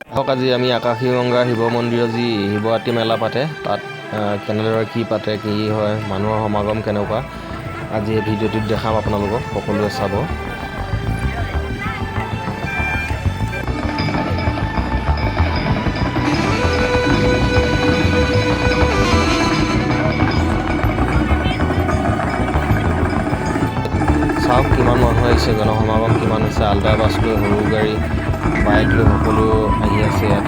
আজি আমি আকাশী গংগা শিৱ মন্দিৰৰ যি শিৱৰাত্ৰি মেলা পাতে তাত কেনেদৰে কি পাতে কি হয় মানুহৰ সমাগম কেনেকুৱা আজি এই ভিডিঅ'টোত দেখাম আপোনালোকক সকলোৱে চাব। চাওক কিমান মানুহ আহিছে, জনসমাগম কিমান হৈছে। আল্ট্ৰা বাছ লৈ সৰু গাড়ী বাইক লৈ সকলো আহি আছে। ইয়াত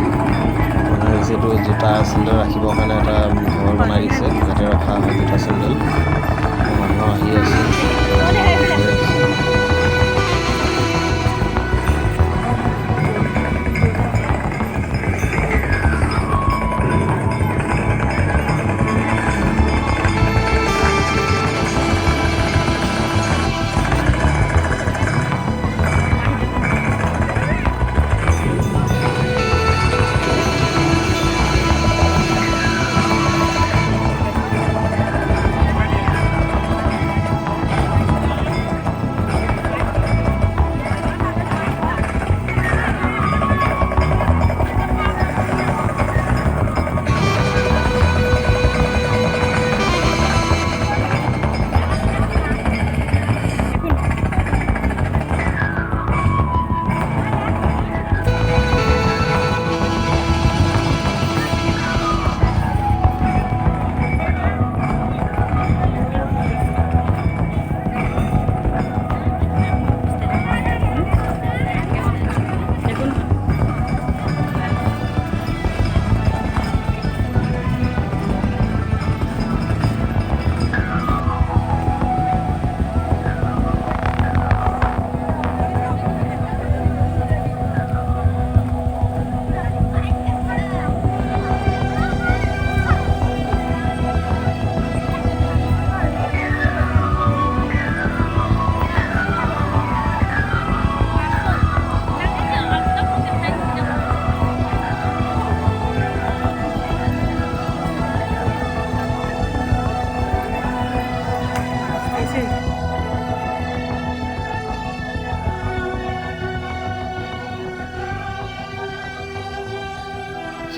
মানুহে যিহেতু জোতা চেণ্ডেল ৰাখিবৰ কাৰণে এটা ঘৰ বনাই দিছে, যাতে ৰখা হয় জোতা চেণ্ডেল। মানুহ আহি আছে।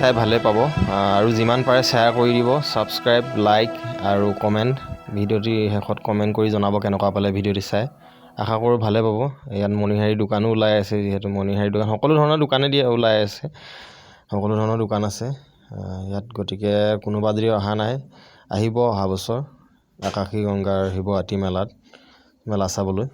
চাই ভালে পাব আৰু যিমান পাৰে শ্বেয়াৰ কৰি দিব, ছাবস্ক্ৰাইব, লাইক আৰু কমেণ্ট। ভিডিঅ'টি শেষত কমেণ্ট কৰি জনাব কেনেকুৱা পালে ভিডিঅ'টি চাই। আশা কৰোঁ ভালে পাব। ইয়াত মণিহাৰী দোকানো ওলাই আছে, যিহেতু মণিহাৰী দোকান সকলো ধৰণৰ দোকানে ওলাই আছে, সকলো ধৰণৰ দোকান আছে ইয়াত। গতিকে কোনোবা যদি অহা নাই, আহিব অহা বছৰ আকাশী গংগাৰ শিৱৰাত্ৰি মেলা চাবলৈ।